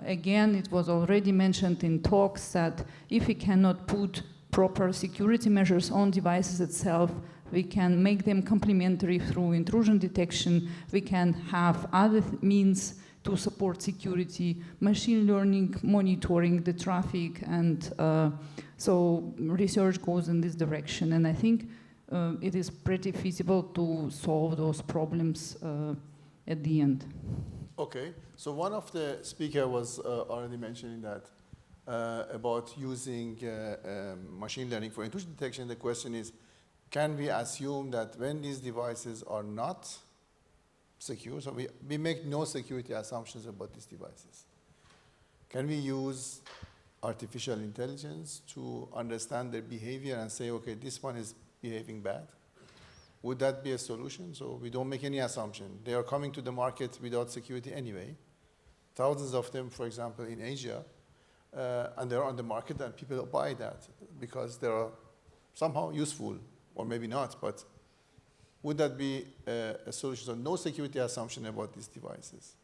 again, it was already mentioned in talks that if we cannot put proper security measures on devices itself, We can make them complementary through intrusion detection. We can have other means to support security, machine learning, monitoring the traffic, and so research goes in this direction. And I think it is pretty feasible to solve those problems at the end. Okay, so one of the speakers was already mentioning that about using machine learning for intrusion detection. The question is, can we assume that when these devices are not secure, so we make no security assumptions about these devices, can we use artificial intelligence to understand their behavior and say, okay, this one is behaving bad? Would that be a solution? So we don't make any assumption. They are coming to the market without security anyway. Thousands of them, for example, in Asia, and they're on the market and people buy that because they are somehow useful, or maybe not, but would that be a solution? So no security assumption about these devices.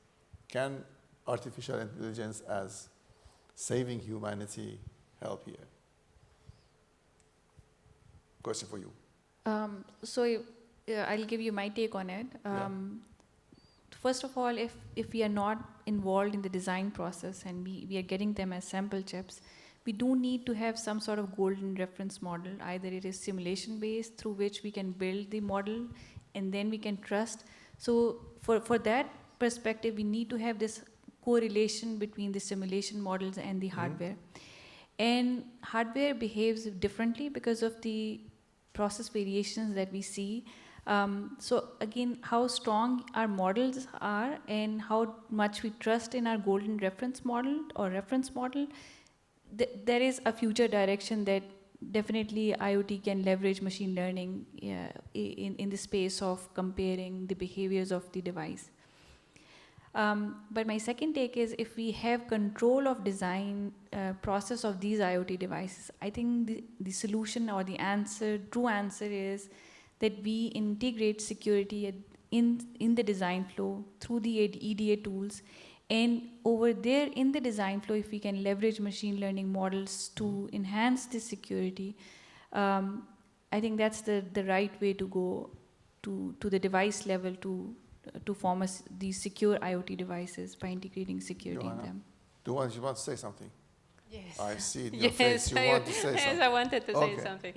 Can artificial intelligence as saving humanity help here? Question for you. I'll give you my take on it. First of all, if we are not involved in the design process and we are getting them as sample chips, we do need to have some sort of golden reference model. Either it is simulation based through which we can build the model and then we can trust. So for that perspective, we need to have this correlation between the simulation models and the hardware. And hardware behaves differently because of the process variations that we see. So again, how strong our models are and how much we trust in our golden reference model or reference model, there is a future direction that definitely IoT can leverage machine learning in the space of comparing the behaviors of the device. But my second take is if we have control of design process of these IoT devices, I think the solution or the true answer is that we integrate security in the design flow through the EDA tools. And over there in the design flow, if we can leverage machine learning models to enhance the security, I think that's the right way to go to the device level to form these secure IoT devices by integrating security in them. You want to say something? Yes. I see it in your face. You want to say something. Yes, I wanted to say something.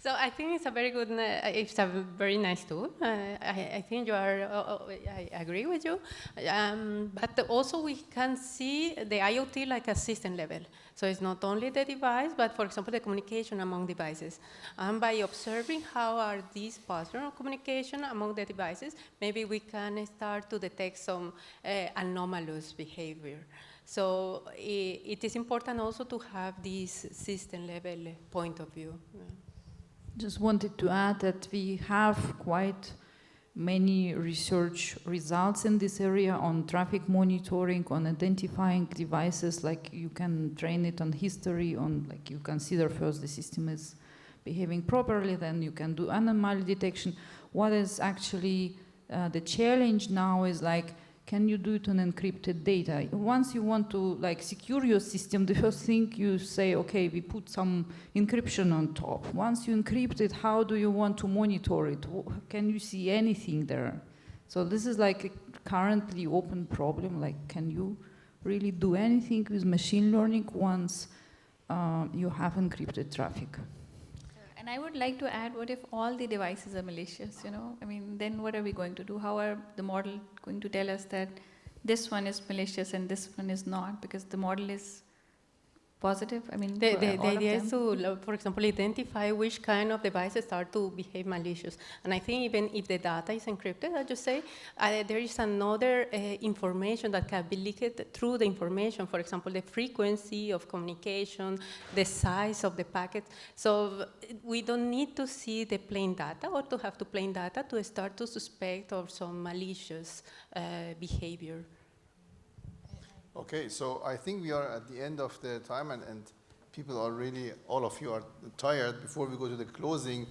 So I think it's a very good, it's a very nice tool. I think you are, I agree with you. But also we can see the IoT like a system level. So it's not only the device, but for example, the communication among devices. And by observing how are these patterns of communication among the devices, maybe we can start to detect some anomalous behavior. So it is important also to have this system level point of view. Just wanted to add that we have quite many research results in this area on traffic monitoring, on identifying devices, like you can train it on history, on like you consider first the system is behaving properly, then you can do anomaly detection. What is actually the challenge now is like, can you do it on encrypted data? Once you want to like secure your system, the first thing you say, okay, we put some encryption on top. Once you encrypt it, how do you want to monitor it? Can you see anything there? So this is like a currently open problem. Like, can you really do anything with machine learning once you have encrypted traffic? And I would like to add, what if all the devices are malicious, you know? I mean, then what are we going to do? How are the model going to tell us that this one is malicious and this one is not? Because the model is positive, I mean, the idea is to, for example, identify which kind of devices start to behave malicious. And I think even if the data is encrypted, I just say, there is another information that can be leaked through the information. For example, the frequency of communication, the size of the packet. So we don't need to see the plain data or to have the plain data to start to suspect of some malicious behavior. Okay, so I think we are at the end of the time, and people are really, all of you are tired. Before we go to the closing,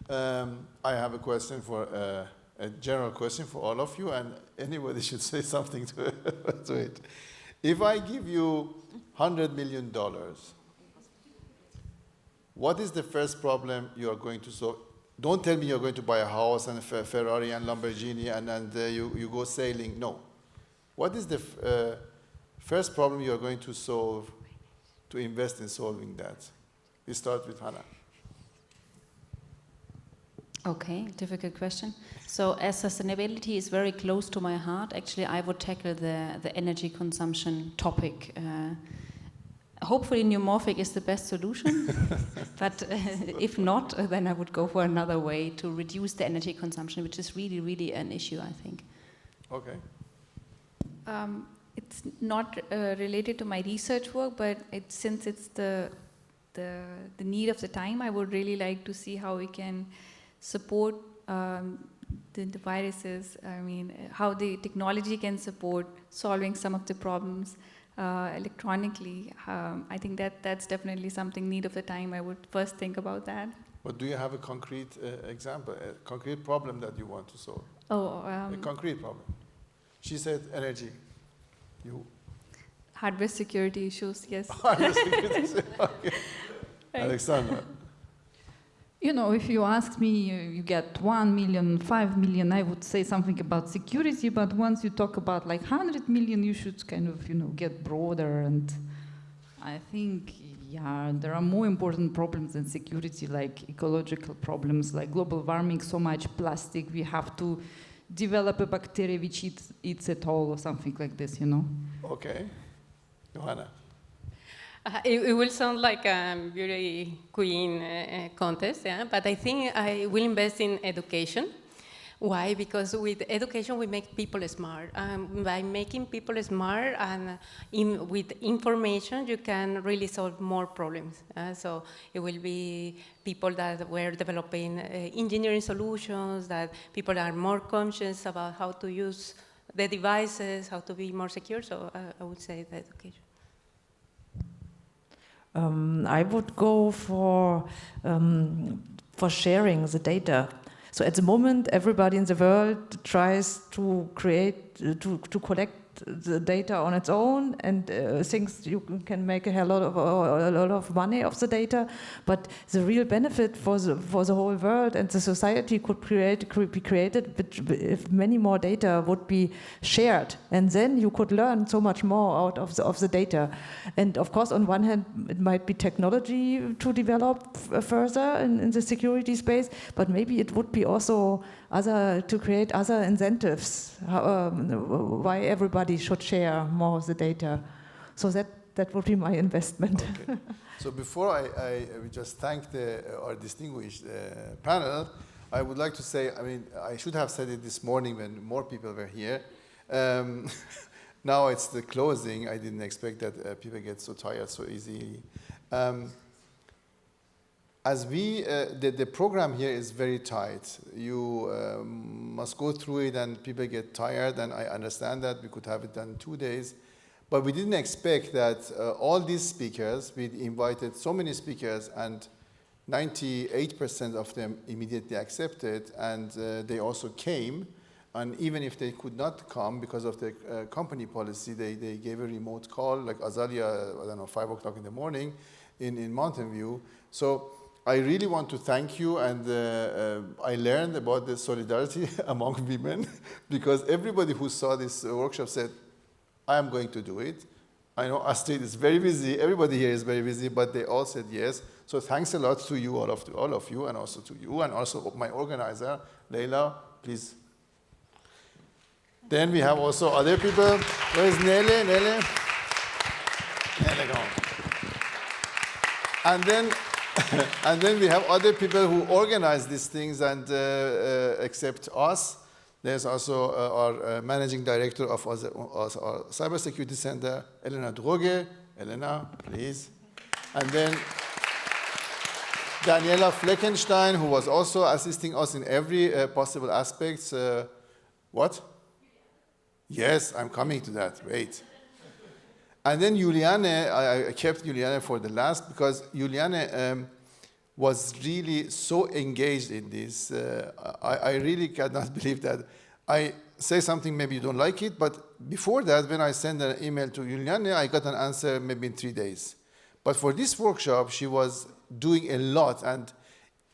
I have a question for, a general question for all of you, and anybody should say something to it. If I give you $100 million, what is the first problem you are going to solve Don't tell me you're going to buy a house and a Ferrari and Lamborghini and you go sailing. No. What is the first problem you're going to solve to invest in solving that? We start with Hannah. Okay, difficult question. So as sustainability is very close to my heart, actually I would tackle the energy consumption topic. Hopefully Neuromorphic is the best solution, but if not, then I would go for another way to reduce the energy consumption, which is really, really an issue, I think. Okay. It's not related to my research work, but since it's the need of the time, I would really like to see how we can support the viruses. I mean, how the technology can support solving some of the problems electronically. I think that's definitely something need of the time. I would first think about that. But do you have a concrete example, a concrete problem that you want to solve? A concrete problem. She said energy. You? Hardware security issues, yes. Hardware security, okay. Right. Alexandra. You know, if you ask me, you get 1 million, 5 million, I would say something about security, but once you talk about like 100 million, you should kind of, you know, get broader. And I think, yeah, there are more important problems than security, like ecological problems, like global warming, so much plastic, we have to develop a bacteria which eats it all or something like this, you know. Okay. Johanna. It will sound like a beauty queen contest, yeah? But I think I will invest in education. Why? Because with education we make people smart. By making people smart and with information you can really solve more problems. So it will be people that were developing engineering solutions, that people are more conscious about how to use the devices, how to be more secure. So I would say the education. I would go for sharing the data. So at the moment, everybody in the world tries to collect the data on its own and thinks you can make a lot of money off the data. But the real benefit for the whole world and the society could be created if many more data would be shared, and then you could learn so much more out of the data. And of course, on one hand, it might be technology to develop further in the security space, but maybe it would be also to create other incentives, why everybody should share more of the data. So that would be my investment. Okay. So before I just thank our distinguished panel, I would like to say, I mean, I should have said it this morning when more people were here. Now it's the closing. I didn't expect that people get so tired so easily. As the program here is very tight. You must go through it and people get tired, and I understand that. We could have it done in 2 days. But we didn't expect that all these speakers, we invited so many speakers, and 98% of them immediately accepted, and they also came. And even if they could not come because of the company policy, they gave a remote call, like Azalia, I don't know, 5 o'clock in the morning in Mountain View. So I really want to thank you, and I learned about the solidarity among women because everybody who saw this workshop said, I am going to do it. I know Astrid is very busy, everybody here is very busy, but they all said yes. So thanks a lot to you, all of you, and also to you, and also my organizer, Leila, please. Then we have also other people. Where is Nele? Nele, go. And then we have other people who organize these things and accept us. There's also our managing director of our Cybersecurity Center, Elena Droge. Elena, please. And then Daniela Fleckenstein, who was also assisting us in every possible aspect. What? Yes, I'm coming to that. Wait. And then Juliane, I kept Juliane for the last because Juliane was really so engaged in this. I really cannot believe that. I say something, maybe you don't like it, but before that, when I sent an email to Juliane, I got an answer maybe in 3 days. But for this workshop, she was doing a lot, and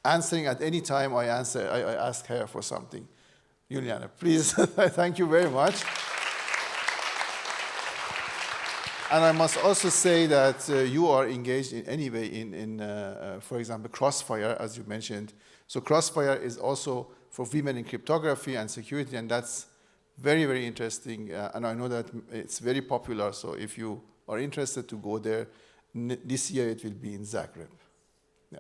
answering at any time I ask her for something. Juliana, please, thank you very much. And I must also say that you are engaged in any way in for example, Crossfire, as you mentioned. So Crossfire is also for women in cryptography and security, and that's very, very interesting. And I know that it's very popular, so if you are interested to go there, this year it will be in Zagreb. Yeah.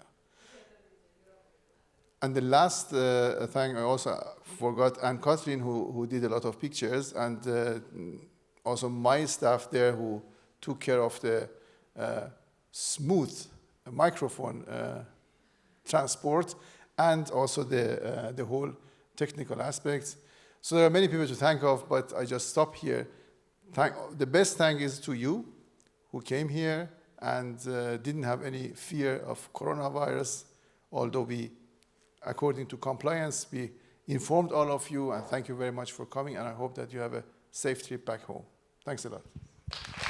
And the last thing I also forgot, Anne Catherine, who did a lot of pictures, and also my staff there who took care of the smooth microphone transport, and also the whole technical aspects. So there are many people to thank of, but I just stop here. The best thank is to you who came here and didn't have any fear of coronavirus, although we, according to compliance, we informed all of you, and thank you very much for coming, and I hope that you have a safe trip back home. Thanks a lot.